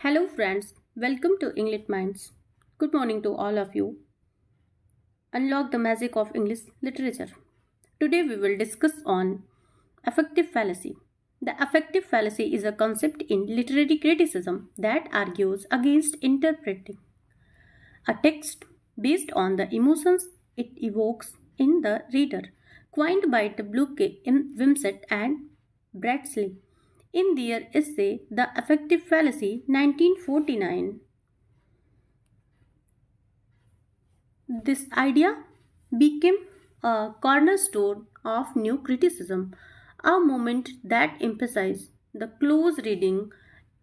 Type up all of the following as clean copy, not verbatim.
Hello friends, welcome to English Minds. Good morning to all of you. Unlock the magic of English literature. Today we will discuss on affective fallacy. The affective fallacy is a concept in literary criticism that argues against interpreting a text based on the emotions it evokes in the reader, coined by W.K. Wimsatt and Beardsley in their essay The Affective Fallacy 1949. This idea became a cornerstone of new criticism, a movement that emphasized the close reading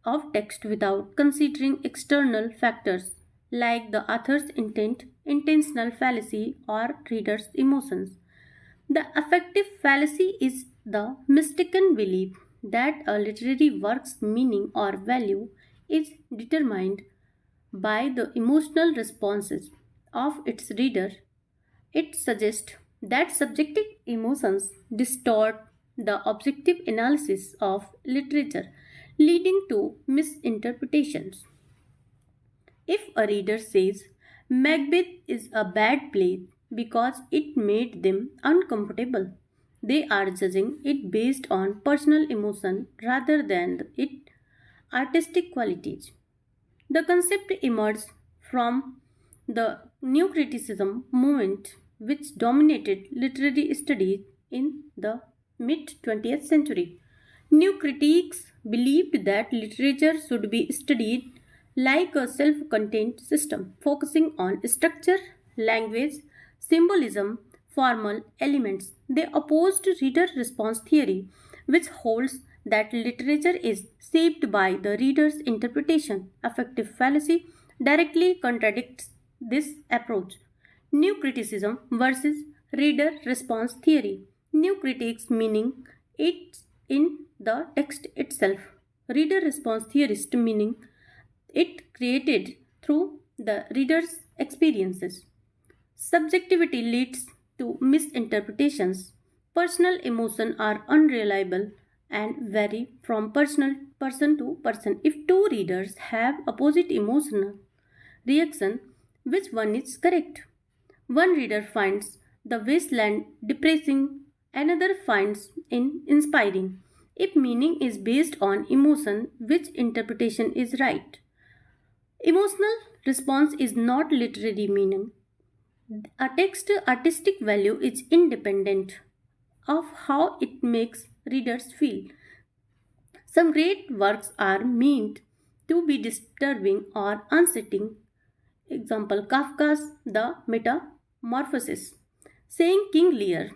of text without considering external factors like the author's intent, intentional fallacy, or reader's emotions. The affective fallacy is the mistaken belief that a literary work's meaning or value is determined by the emotional responses of its reader. It suggests that subjective emotions distort the objective analysis of literature, leading to misinterpretations. If a reader says Macbeth is a bad play because it made them uncomfortable, they are judging it based on personal emotion rather than its artistic qualities. The concept emerged from the new criticism movement, which dominated literary studies in the mid 20th century. New critics believed that literature should be studied like a self contained system, focusing on structure, language, symbolism, formal elements. They opposed reader response theory, which holds that literature is shaped by the reader's interpretation. Affective fallacy directly contradicts this approach. New criticism versus reader response theory. New critics meaning it's in the text itself. Reader response theorist meaning it created through the reader's experiences. Subjectivity leads to misinterpretations. Personal emotions are unreliable and vary from person to person. If two readers have opposite emotional reaction, which one is correct? One reader finds the wasteland depressing, another finds it inspiring. If meaning is based on emotion, which interpretation is right? Emotional response is not literary meaning. A text's artistic value is independent of how it makes readers feel. Some great works are meant to be disturbing or unsettling. Example Kafka's The Metamorphosis. Saying King Lear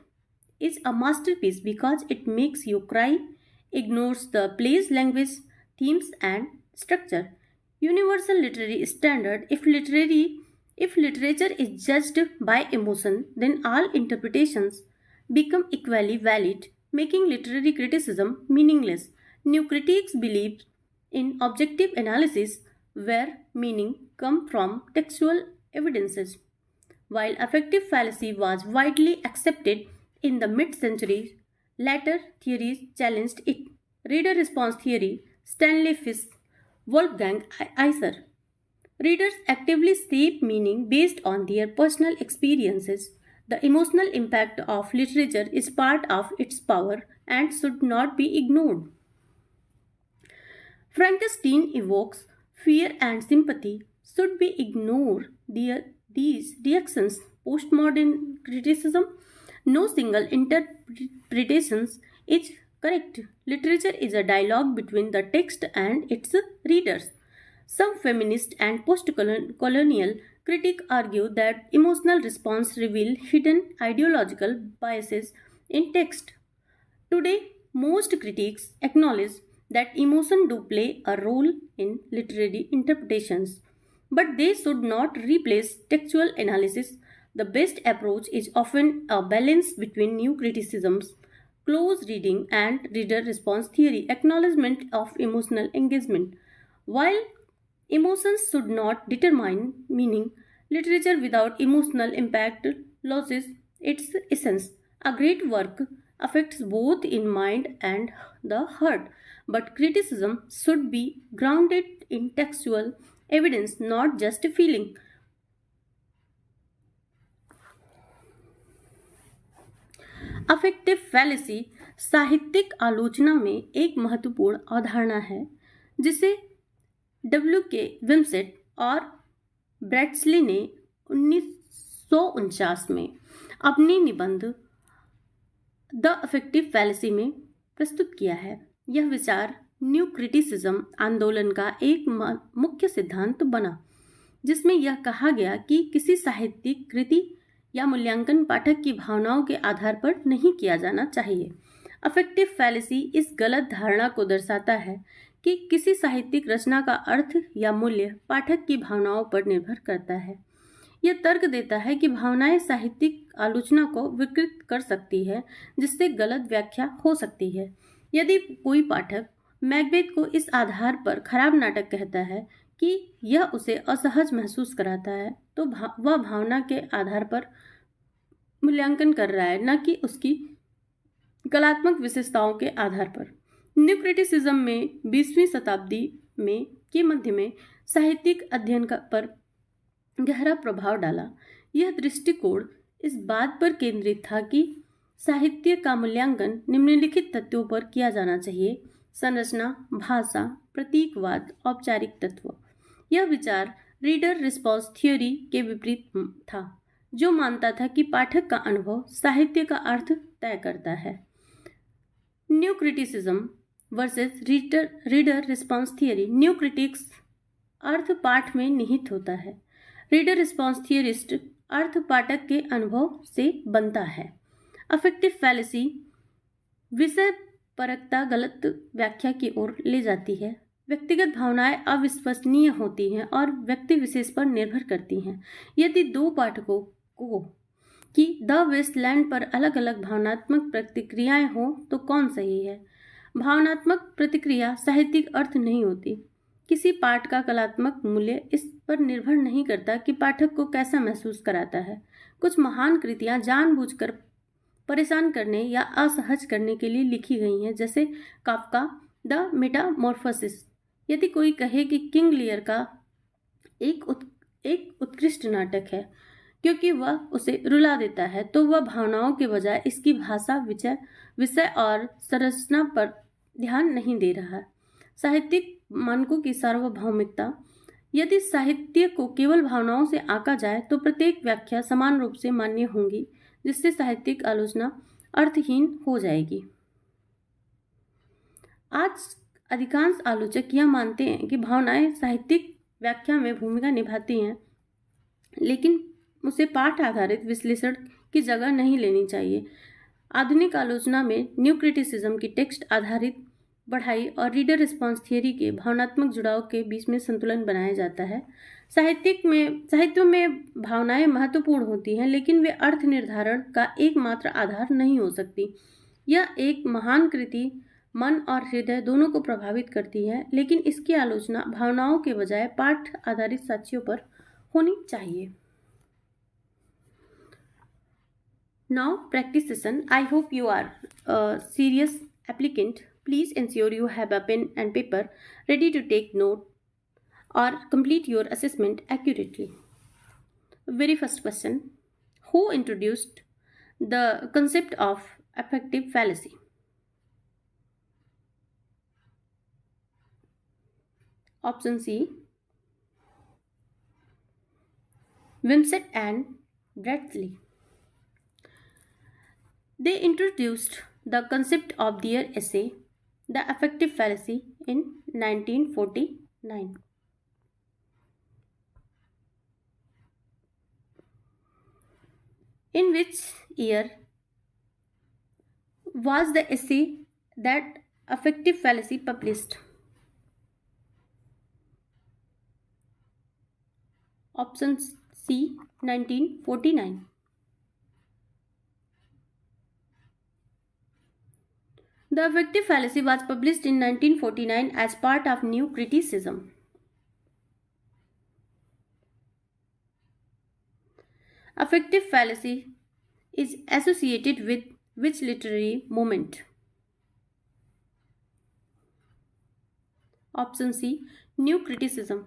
is a masterpiece because it makes you cry, ignores the play's language, themes, and structure. Universal literary standard if literature is judged by emotion, then all interpretations become equally valid, making literary criticism meaningless. New critics believe in objective analysis where meaning comes from textual evidences. While affective fallacy was widely accepted in the mid century, later theories challenged it. Reader response theory, Stanley Fish, Wolfgang Iser. Readers actively shape meaning based on their personal experiences. The emotional impact of literature is part of its power and should not be ignored. Frankenstein evokes fear and sympathy should be ignored. These reactions, postmodern criticism, no single interpretation is correct. Literature is a dialogue between the text and its readers. Some feminist and post-colonial critics argue that emotional response reveal hidden ideological biases in text. Today, most critics acknowledge that emotion do play a role in literary interpretations, but they should not replace textual analysis. The best approach is often a balance between new criticisms, close reading, and reader response theory, acknowledgement of emotional engagement. While emotions should not determine meaning, literature without emotional impact loses its essence. A great work affects both in mind and the heart, but criticism should be grounded in textual evidence, not just a feeling. Affective fallacy साहित्यिक आलोचना में एक महत्वपूर्ण अवधारणा है जिसे विमसेट और बेर्डस्ली ने 1949 में अपने निबंध द अफेक्टिव फैलेसी में प्रस्तुत किया है। यह विचार न्यू क्रिटिसिज्म आंदोलन का एक मुख्य सिद्धांत बना, जिसमें यह कहा गया कि किसी साहित्यिक कृति या मूल्यांकन पाठक की भावनाओं के आधार पर नहीं किया जाना चाहिए। अफेक्टिव फैलेसी इस गलत धारणा को दर्शाता है कि किसी साहित्यिक रचना का अर्थ या मूल्य पाठक की भावनाओं पर निर्भर करता है। यह तर्क देता है कि भावनाएं साहित्यिक आलोचना को विकृत कर सकती है, जिससे गलत व्याख्या हो सकती है। यदि कोई पाठक मैकबेथ को इस आधार पर खराब नाटक कहता है कि यह उसे असहज महसूस कराता है, तो वह भावना के आधार पर मूल्यांकन कर रहा है, न कि उसकी कलात्मक विशेषताओं के आधार पर। न्यू क्रिटिसिज्म में 20वीं शताब्दी में के मध्य में साहित्यिक अध्ययन पर गहरा प्रभाव डाला। यह दृष्टिकोण इस बात पर केंद्रित था कि साहित्य का मूल्यांकन निम्नलिखित तथ्यों पर किया जाना चाहिए: संरचना, भाषा, प्रतीकवाद, औपचारिक तत्व। यह विचार रीडर रिस्पॉन्स थ्योरी के विपरीत था, जो मानता था कि पाठक का अनुभव साहित्य का अर्थ तय करता है। New criticism versus reader response theory. New critics अर्थ पाठ में निहित होता है। रीडर रिस्पॉन्स थियरिस्ट अर्थ पाठक के अनुभव से बनता है। अफेक्टिव फैलेसी विषय परकता गलत व्याख्या की ओर ले जाती है। व्यक्तिगत भावनाएं अविश्वसनीय होती हैं और व्यक्ति विशेष पर निर्भर करती हैं। यदि दो पाठकों को कि द वेस्टलैंड पर अलग अलग भावनात्मक प्रतिक्रियाएं हो तो कौन सही है? भावनात्मक प्रतिक्रिया साहित्यिक अर्थ नहीं होती। किसी पाठ का कलात्मक मूल्य इस पर निर्भर नहीं करता कि पाठक को कैसा महसूस कराता है। कुछ महान कृतियां जानबूझकर परेशान करने या असहज करने के लिए लिखी गई हैं, जैसे काफ्का द मेटामॉर्फोसिस। यदि कोई कहे कि किंग लियर का एक उत्कृष्ट नाटक है क्योंकि वह उसे रुला देता है, तो वह भावनाओं के बजाय इसकी भाषा, विषय और संरचना पर ध्यान नहीं दे रहा है। साहित्यिक मानकों की सार्वभौमिकता। यदि साहित्य को केवल भावनाओं से आंका जाए तो प्रत्येक व्याख्या समान रूप से मान्य होंगी, जिससे साहित्यिक आलोचना अर्थहीन हो जाएगी। आज अधिकांश आलोचक यह मानते हैं कि भावनाएं साहित्यिक व्याख्या में भूमिका निभाती हैं, लेकिन उसे पाठ आधारित विश्लेषण की जगह नहीं लेनी चाहिए। आधुनिक आलोचना में न्यू क्रिटिसिज्म की टेक्स्ट आधारित बढ़ाई और रीडर रिस्पॉन्स थियरी के भावनात्मक जुड़ाव के बीच में संतुलन बनाया जाता है। साहित्यों में भावनाएं महत्वपूर्ण होती हैं, लेकिन वे अर्थ निर्धारण का एकमात्र आधार नहीं हो सकती। यह एक महान कृति मन और हृदय दोनों को प्रभावित करती है, लेकिन इसकी आलोचना भावनाओं के बजाय पाठ आधारित साक्ष्यों पर होनी चाहिए। Now practice session. I hope you are a serious applicant. Please ensure you have a pen and paper ready to take note or complete your assessment accurately. Very first question: who introduced the concept of affective fallacy? Option C: Wimsatt and Beardsley. They introduced the concept of their essay, The Affective Fallacy, in 1949. In which year was the essay That Affective Fallacy published? Option C: 1949. The Affective Fallacy was published in 1949 as part of New Criticism. Affective fallacy is associated with which literary movement? Option C. New criticism.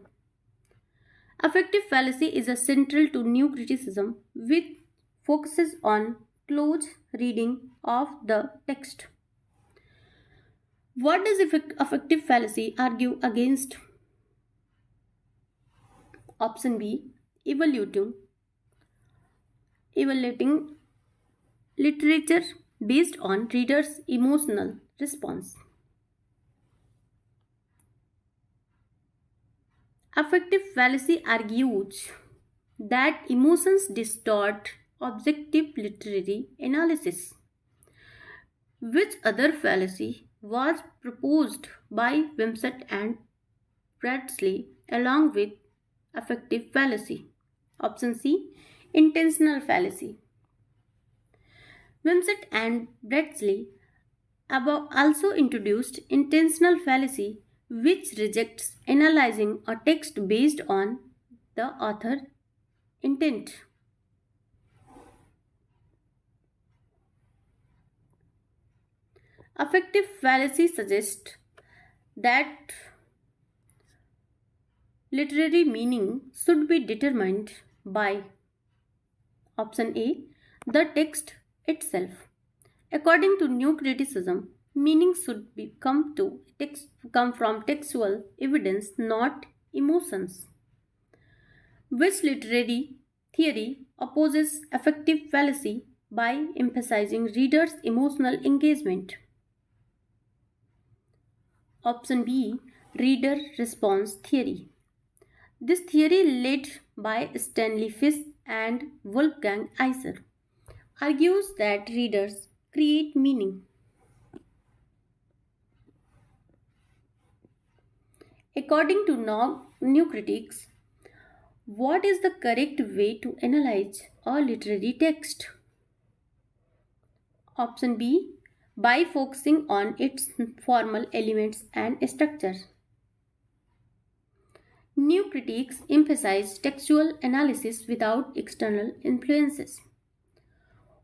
Affective fallacy is a central to new criticism which focuses on close reading of the text. What does affective fallacy argue against? Option B. Evaluating literature based on readers' emotional response. Affective fallacy argues that emotions distort objective literary analysis. Which other fallacy was proposed by Wimsatt and Beardsley along with affective fallacy? Option C. Intentional fallacy. Wimsatt and Beardsley above also introduced intentional fallacy, which rejects analyzing a text based on the author intent. Affective fallacy suggests that literary meaning should be determined by option A, the text itself. According to new criticism, meaning should come from textual evidence, not emotions. Which literary theory opposes affective fallacy by emphasizing readers' emotional engagement? Option B. Reader response theory. This theory, led by Stanley Fish and Wolfgang Iser, argues that readers create meaning. According to new critics, what is the correct way to analyze a literary text? Option B. By focusing on its formal elements and structure. New critiques emphasize textual analysis without external influences.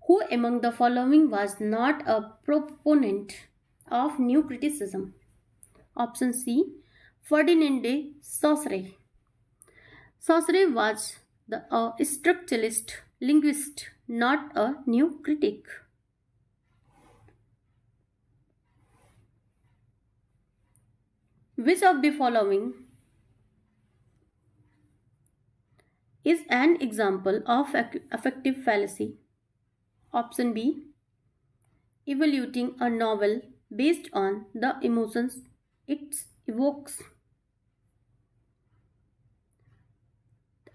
Who among the following was not a proponent of new criticism? Option C. Ferdinand de Saussure. Saussure was a structuralist linguist, not a new critic. Which of the following is an example of affective fallacy? Option B. Evaluating a novel based on the emotions it evokes.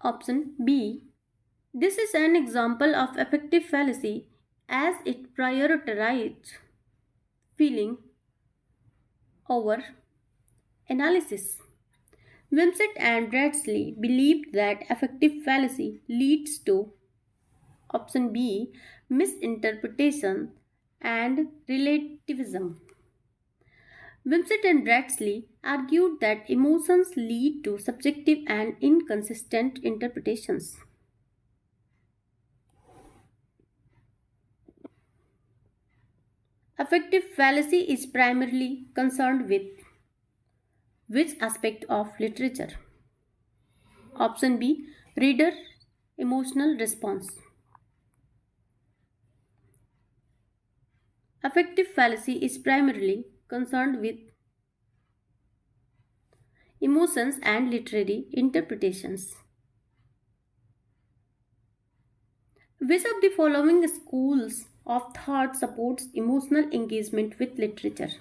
Option B. This is an example of affective fallacy as it prioritizes feeling over analysis. Wimsatt and Beardsley believed that affective fallacy leads to option B. Misinterpretation and relativism. Wimsatt and Beardsley argued that emotions lead to subjective and inconsistent interpretations. Affective fallacy is primarily concerned with which aspect of literature? Option B. Reader emotional response. Affective fallacy is primarily concerned with emotions and literary interpretations. Which of the following schools of thought supports emotional engagement with literature?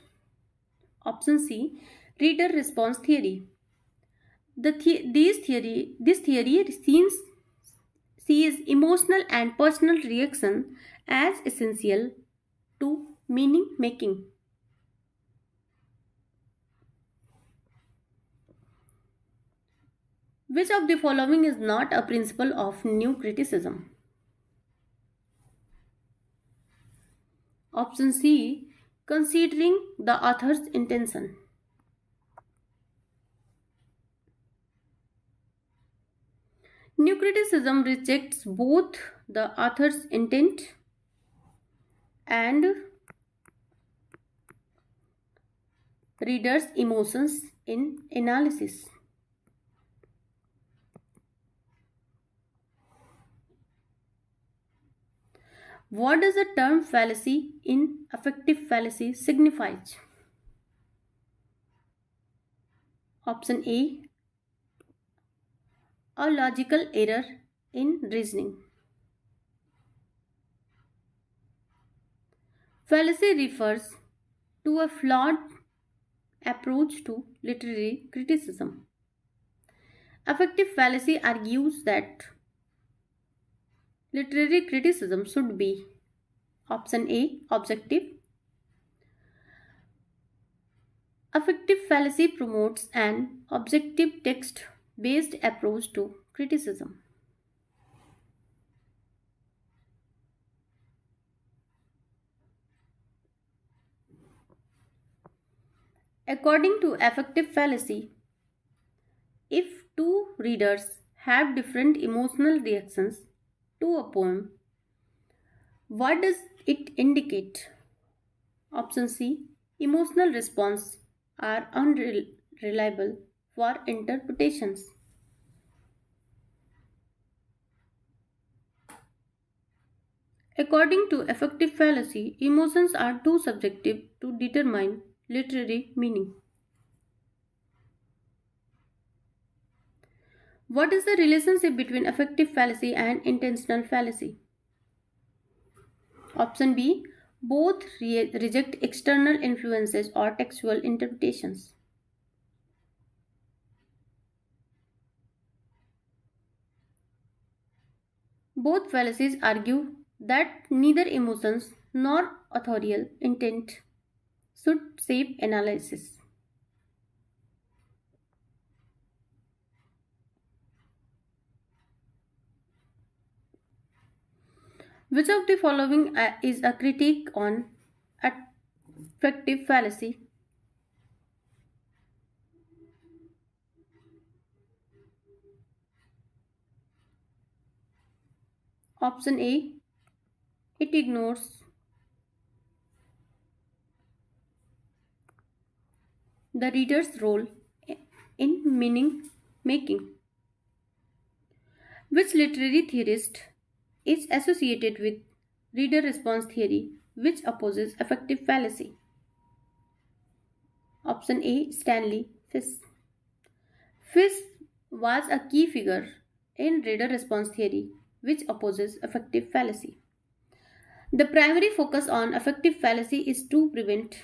Option C. Reader response theory. This theory sees emotional and personal reaction as essential to meaning making. Which of the following is not a principle of new criticism? Option C. Considering the author's intention. New criticism rejects both the author's intent and reader's emotions in analysis. What does the term fallacy in affective fallacy signifies? Option A, a logical error in reasoning. Fallacy refers to a flawed approach to literary criticism. Affective fallacy argues that literary criticism should be option A, objective. Affective fallacy promotes an objective text based approach to criticism. According to affective fallacy, if two readers have different emotional reactions to a poem, what does it indicate? Option C, emotional response are unreliable for interpretations. According to affective fallacy, emotions are too subjective to determine literary meaning. What is the relationship between affective fallacy and intentional fallacy? Option B, both reject external influences or textual interpretations. Both fallacies argue that neither emotions nor authorial intent should shape analysis. Which of the following is a critique on affective fallacy? Option A, it ignores the reader's role in meaning making. Which literary theorist is associated with reader response theory, which opposes affective fallacy? Option A, Stanley Fish. Fish was a key figure in reader response theory, which opposes affective fallacy. The primary focus on affective fallacy is to prevent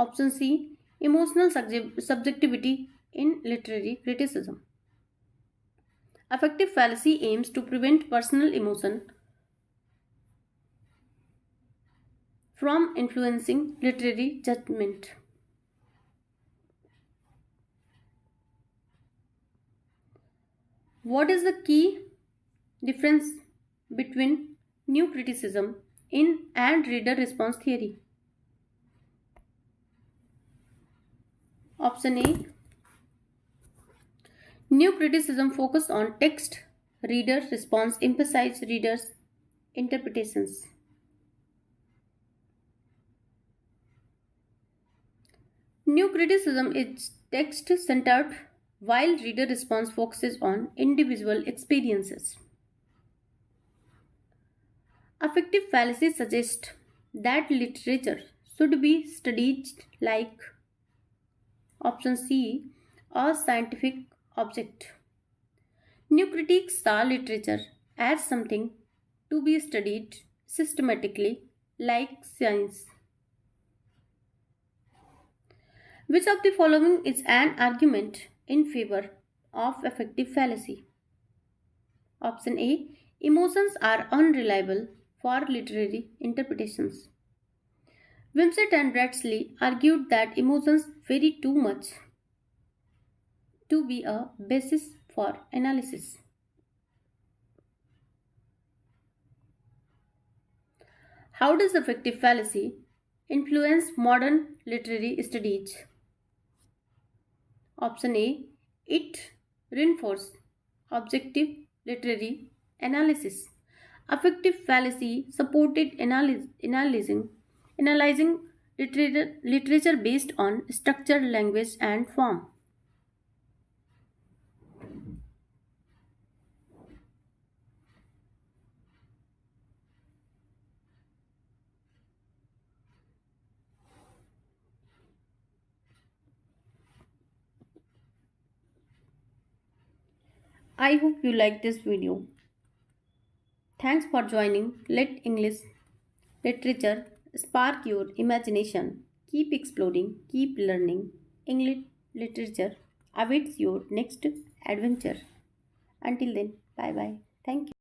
option C, emotional subjectivity in literary criticism. Affective fallacy aims to prevent personal emotion from influencing literary judgment. What is the key difference between new criticism in and reader response theory? Option A, new criticism focus on text, reader response emphasize readers' interpretations. New criticism is text centered while reader response focuses on individual experiences. Affective fallacy suggests that literature should be studied like option C, a scientific object. New critiques saw literature as something to be studied systematically like science. Which of the following is an argument in favor of affective fallacy? Option A, emotions are unreliable for literary interpretations. Wimsatt and Beardsley argued that emotions vary too much to be a basis for analysis. How does affective fallacy influence modern literary studies? Option A, it reinforces objective literary analysis. Affective fallacy supported analyzing literature based on structure, language, and form. I hope you like this video. Thanks for joining. Let English literature spark your imagination. Keep exploring, keep learning. English literature awaits your next adventure. Until then, bye bye. Thank you.